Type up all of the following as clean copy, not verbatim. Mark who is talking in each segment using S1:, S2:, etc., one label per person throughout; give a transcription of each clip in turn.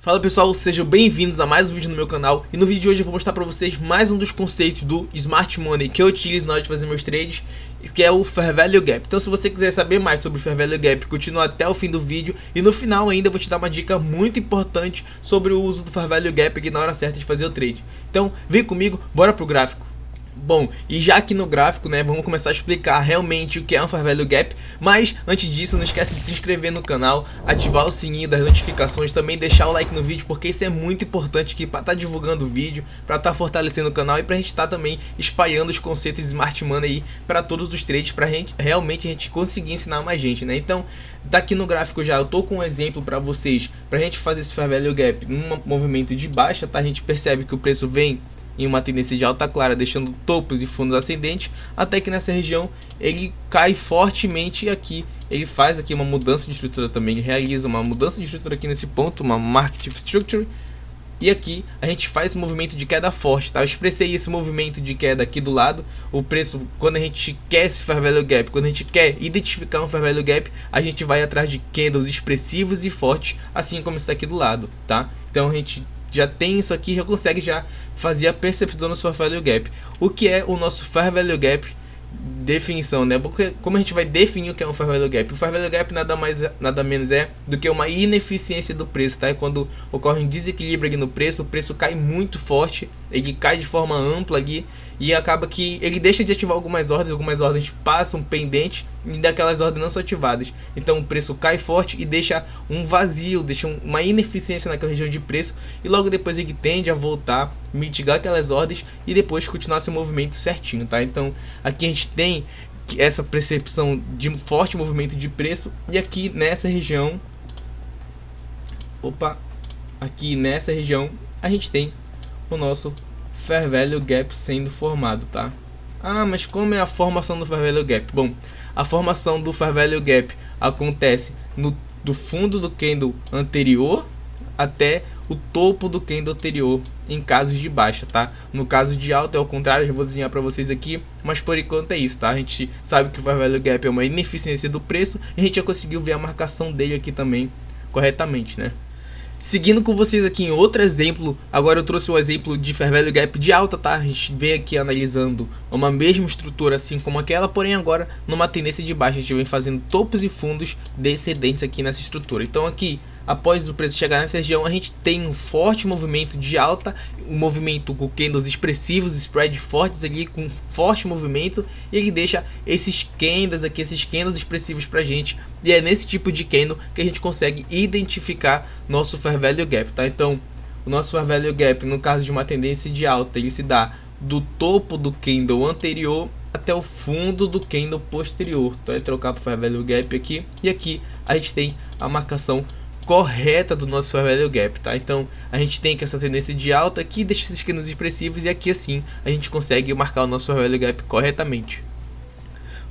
S1: Fala pessoal, sejam bem-vindos a mais um vídeo no meu canal. E no vídeo de hoje eu vou mostrar para vocês mais um dos conceitos do Smart Money que eu utilizo na hora de fazer meus trades, que é o Fair Value Gap. Então se você quiser saber mais sobre o Fair Value Gap, continua até o fim do vídeo. E no final ainda eu vou te dar uma dica muito importante sobre o uso do Fair Value Gap aqui na hora certa de fazer o trade. Então vem comigo, bora pro gráfico. Bom, e já aqui no gráfico, né, vamos começar a explicar realmente o que é um Fair Value Gap. Mas antes disso, não esquece de se inscrever no canal, ativar o sininho das notificações, também deixar o like no vídeo, porque isso é muito importante aqui para estar divulgando o vídeo, para estar fortalecendo o canal e para a gente estar também espalhando os conceitos de Smart Money aí para todos os trades, para realmente a gente conseguir ensinar mais gente, né? Então, daqui no gráfico já eu tô com um exemplo para vocês, para a gente fazer esse Fair Value Gap num movimento de baixa, tá? A gente percebe que o preço vem em uma tendência de alta clara, deixando topos e fundos ascendentes, até que nessa região ele cai fortemente e aqui ele faz aqui uma mudança de estrutura também, ele realiza uma mudança de estrutura aqui nesse ponto, uma Market Structure, e aqui a gente faz esse movimento de queda forte, tá? Eu expressei esse movimento de queda aqui do lado, o preço, quando a gente quer esse Fair Value Gap, quando a gente quer identificar um Fair Value Gap, a gente vai atrás de candles expressivos e fortes, assim como está aqui do lado, tá? Então a gente já tem isso aqui, já consegue já fazer a percepção do nosso Fair Value Gap. O que é o nosso Fair Value Gap? Definição, né? Porque como a gente vai definir o que é um Fair Value Gap? O Fair Value Gap nada menos é do que uma ineficiência do preço, tá? É quando ocorre um desequilíbrio aqui no preço, o preço cai muito forte, ele cai de forma ampla aqui e acaba que ele deixa de ativar algumas ordens passam pendentes e daquelas ordens não são ativadas. Então o preço cai forte e deixa um vazio, deixa uma ineficiência naquela região de preço e logo depois ele tende a voltar, mitigar aquelas ordens e depois continuar seu movimento certinho, tá? Então aqui a gente tem essa percepção de forte movimento de preço e aqui nessa região, aqui nessa região a gente tem o nosso Fair Value Gap sendo formado, tá? Ah, mas como é a formação do Fair Value Gap? Bom, a formação do Fair Value Gap acontece do fundo do candle anterior até o topo do candle anterior em casos de baixa, tá? No caso de alta é o contrário, já vou desenhar para vocês aqui, mas por enquanto é isso, tá? A gente sabe que o Fair Value Gap é uma ineficiência do preço e a gente já conseguiu ver a marcação dele aqui também corretamente, né? Seguindo com vocês aqui em outro exemplo, agora eu trouxe um exemplo de Fair Value Gap de alta, tá? A gente vem aqui analisando uma mesma estrutura assim como aquela, porém agora numa tendência de baixa, a gente vem fazendo topos e fundos descendentes aqui nessa estrutura. Então aqui, após o preço chegar nessa região, a gente tem um forte movimento de alta, um movimento com candles expressivos, spread fortes ali, com forte movimento, e ele deixa esses candles aqui, esses candles expressivos pra gente, e é nesse tipo de candle que a gente consegue identificar nosso Fair Value Gap, tá? Então, o nosso Fair Value Gap, no caso de uma tendência de alta, ele se dá do topo do candle anterior até o fundo do candle posterior. Então, é trocar para o Fair Value Gap aqui, e aqui a gente tem a marcação correta do nosso Fair Value Gap, tá? Então a gente tem que essa tendência de alta aqui deixa esses candles expressivos e aqui assim a gente consegue marcar o nosso Fair Value Gap corretamente.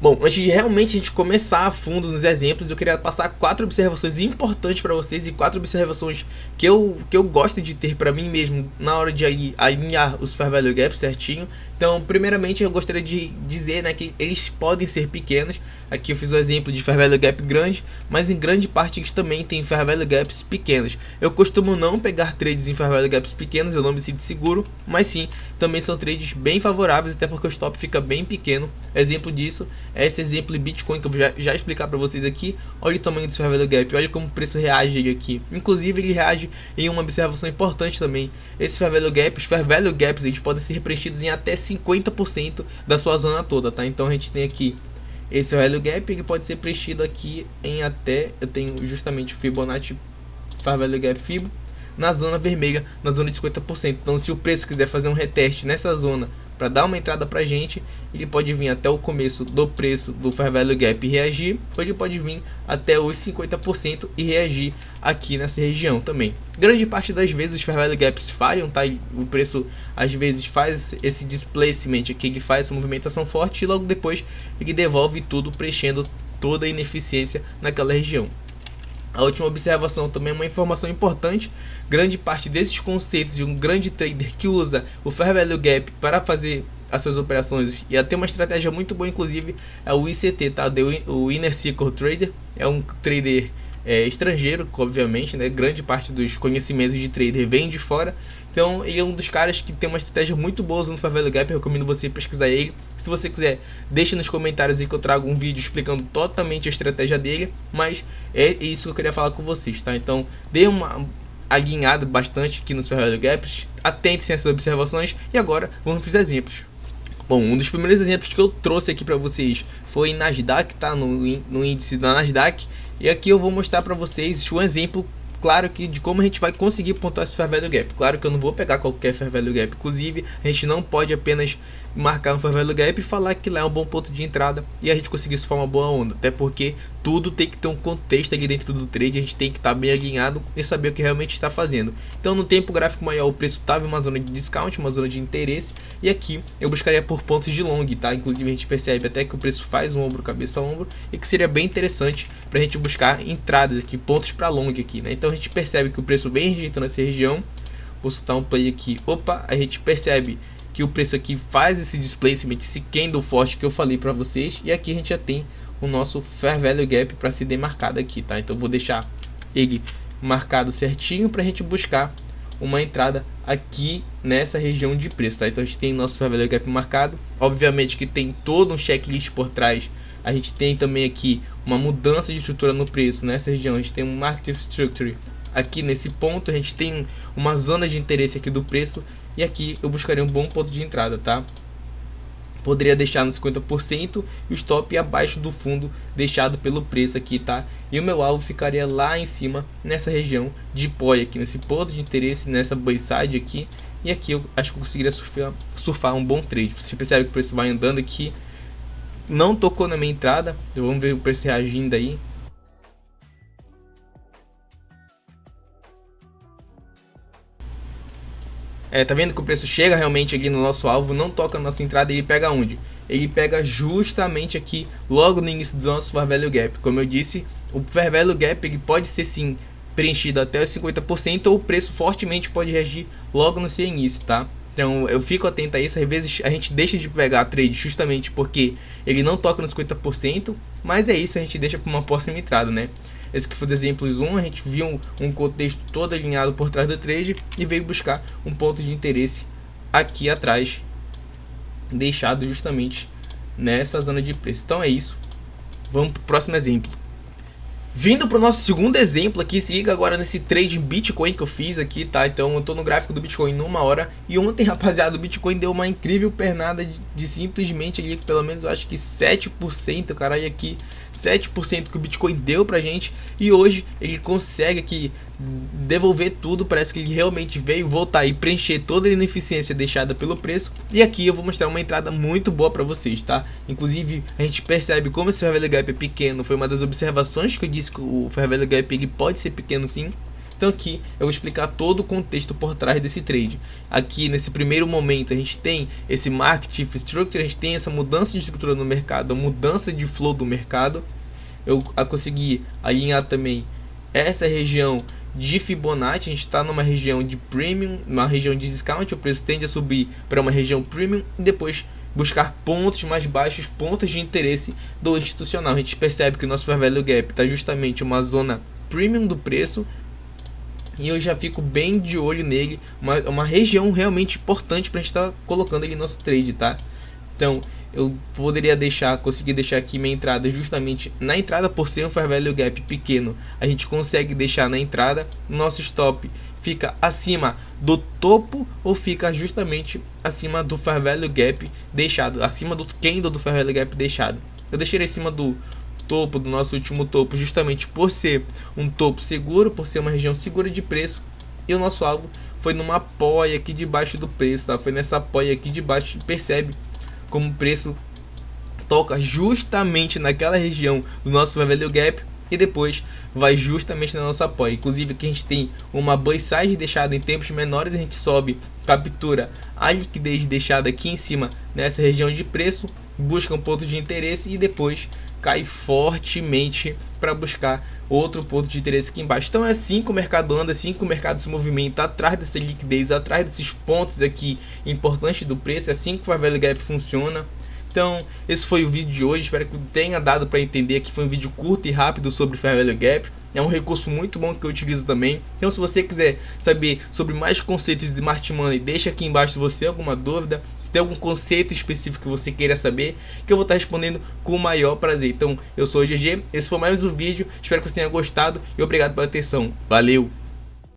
S1: Bom, antes de realmente a gente começar a fundo nos exemplos, eu queria passar 4 observações importantes para vocês e 4 observações que eu gosto de ter para mim mesmo na hora de alinhar os Fair Value Gap certinho. Então, primeiramente, eu gostaria de dizer, né, que eles podem ser pequenos. Aqui eu fiz um exemplo de Fair Value Gap grande, mas em grande parte eles também têm Fair Value Gaps pequenos. Eu costumo não pegar trades em Fair Value Gaps pequenos, eu não me sinto seguro, mas sim, também são trades bem favoráveis, até porque o stop fica bem pequeno. Exemplo disso é esse exemplo de Bitcoin que eu vou já explicar para vocês aqui. Olha o tamanho desse Fair Value Gap, olha como o preço reage aqui. Inclusive ele reage em uma observação importante também. Esse Fair Value Gap, os Fair Value Gaps, eles podem ser preenchidos em até 50% da sua zona toda, tá? Então a gente tem aqui esse Fair Value Gap, ele pode ser preenchido aqui em até, eu tenho justamente o Fibonacci Fair Value Gap Fibo na zona vermelha, na zona de 50%. Então se o preço quiser fazer um reteste nessa zona para dar uma entrada pra gente, ele pode vir até o começo do preço do Fair Value Gap e reagir, ou ele pode vir até os 50% e reagir aqui nessa região também. Grande parte das vezes os Fair Value Gaps falham, tá? O preço às vezes faz esse displacement aqui, ele faz essa movimentação forte e logo depois ele devolve tudo, preenchendo toda a ineficiência naquela região. A última observação também é uma informação importante. Grande parte desses conceitos e um grande trader que usa o Fair Value Gap para fazer as suas operações e até uma estratégia muito boa, inclusive, é o ICT, tá? O Inner Circle Trader é um trader estrangeiro, obviamente, né? Grande parte dos conhecimentos de trader vem de fora. Então ele é um dos caras que tem uma estratégia muito boa no Fair Value Gap. Eu recomendo você pesquisar ele. Se você quiser, deixa nos comentários aí que eu trago um vídeo explicando totalmente a estratégia dele. Mas é isso que eu queria falar com vocês, tá? Então dê uma alinhada bastante aqui nos Fair Value Gaps, atente-se às observações. E agora vamos para os exemplos. Bom, um dos primeiros exemplos que eu trouxe aqui para vocês foi Nasdaq, tá? No índice da Nasdaq. E aqui eu vou mostrar para vocês um exemplo claro que de como a gente vai conseguir pontuar esse Fair Value Gap. Claro que eu não vou pegar qualquer Fair Value Gap, inclusive a gente não pode apenas marcar um Fair Value Gap e falar que lá é um bom ponto de entrada e a gente conseguir surfar uma boa onda, até porque tudo tem que ter um contexto ali dentro do trade, a gente tem que estar bem alinhado e saber o que realmente está fazendo. Então no tempo gráfico maior o preço estava em uma zona de discount, uma zona de interesse, e aqui eu buscaria por pontos de long, tá? Inclusive a gente percebe até que o preço faz um ombro, cabeça a ombro, e que seria bem interessante para a gente buscar entradas aqui, pontos para long aqui, né? Então a gente percebe que o preço vem rejeitando essa região. Vou soltar um play aqui, opa, a gente percebe que o preço aqui faz esse displacement, esse candle forte que eu falei para vocês, e aqui a gente já tem o nosso Fair Value Gap para ser demarcado aqui, tá? Então vou deixar ele marcado certinho para a gente buscar uma entrada aqui nessa região de preço, tá? Então a gente tem nosso Fair Value Gap marcado, obviamente que tem todo um checklist por trás. A gente tem também aqui uma mudança de estrutura no preço nessa região, a gente tem um Market Structure aqui nesse ponto, a gente tem uma zona de interesse aqui do preço, e aqui eu buscaria um bom ponto de entrada, tá? Poderia deixar no 50% e o stop abaixo do fundo deixado pelo preço aqui, tá? E o meu alvo ficaria lá em cima, nessa região de POI aqui, nesse ponto de interesse, nessa buy side aqui. E aqui eu acho que eu conseguiria surfar um bom trade. Você percebe que o preço vai andando aqui, não tocou na minha entrada. Vamos ver o preço reagindo aí. Tá vendo que o preço chega realmente aqui no nosso alvo, não toca na nossa entrada, e ele pega onde? Ele pega justamente aqui, logo no início do nosso Fair Value Gap. Como eu disse, o Fair Value Gap ele pode ser sim preenchido até os 50%, ou o preço fortemente pode reagir logo no seu início, tá? Então eu fico atento a isso. Às vezes a gente deixa de pegar trade justamente porque ele não toca nos 50%, mas é isso, a gente deixa para uma próxima entrada, né? Esse que foi o exemplos 1, a gente viu um contexto todo alinhado por trás do trade e veio buscar um ponto de interesse aqui atrás, deixado justamente nessa zona de preço. Então é isso, vamos para o próximo exemplo. Vindo para o nosso segundo exemplo aqui, se liga agora nesse trade em Bitcoin que eu fiz aqui, tá? Então eu tô no gráfico do Bitcoin numa hora, e ontem, rapaziada, o Bitcoin deu uma incrível pernada de simplesmente ali, pelo menos eu acho que 7%, caralho, aqui 7% que o Bitcoin deu pra gente, e hoje ele consegue aqui devolver tudo. Parece que ele realmente veio voltar e preencher toda a ineficiência deixada pelo preço. E aqui eu vou mostrar uma entrada muito boa para vocês, tá? Inclusive a gente percebe como esse Fair Value Gap é pequeno. Foi uma das observações que eu disse, que o Fair Value Gap ele pode ser pequeno sim. Então aqui eu vou explicar todo o contexto por trás desse trade. Aqui nesse primeiro momento a gente tem esse Market Structure, a gente tem essa mudança de estrutura no mercado, a mudança de flow do mercado. Eu consegui alinhar também essa região de Fibonacci. A gente está numa região de premium, uma região de discount, o preço tende a subir para uma região premium e depois buscar pontos mais baixos, pontos de interesse do institucional. A gente percebe que o nosso Fair Value Gap está justamente uma zona premium do preço, e eu já fico bem de olho nele, uma região realmente importante para a gente estar colocando ele no nosso trade, tá? Então eu poderia conseguir deixar aqui minha entrada justamente na entrada. Por ser um Fair Value Gap pequeno, a gente consegue deixar na entrada. Nosso stop fica acima do topo ou fica justamente acima do Fair Value Gap deixado, acima do candle do Fair Value Gap deixado. Eu deixei em cima do topo, do nosso último topo, justamente por ser um topo seguro, por ser uma região segura de preço. E o nosso alvo foi numa apoia aqui debaixo do preço, tá? Foi nessa apoia aqui de baixo. Percebe como o preço toca justamente naquela região do nosso Fair Value Gap e depois vai justamente na nossa apoia. Inclusive aqui a gente tem uma buy side deixada em tempos menores, a gente sobe, captura a liquidez deixada aqui em cima nessa região de preço, busca um ponto de interesse e depois cai fortemente para buscar outro ponto de interesse aqui embaixo. Então é assim que o mercado anda, assim que o mercado se movimenta, atrás dessa liquidez, atrás desses pontos aqui importantes do preço. É assim que o Fair Value Gap funciona. Então esse foi o vídeo de hoje, espero que tenha dado para entender. Que foi um vídeo curto e rápido sobre Fair Value Gap. É um recurso muito bom que eu utilizo também. Então se você quiser saber sobre mais conceitos de Smart Money, deixa aqui embaixo se você tem alguma dúvida, se tem algum conceito específico que você queira saber, que eu vou estar respondendo com o maior prazer. Então eu sou o GG, esse foi mais um vídeo, espero que você tenha gostado e obrigado pela atenção. Valeu!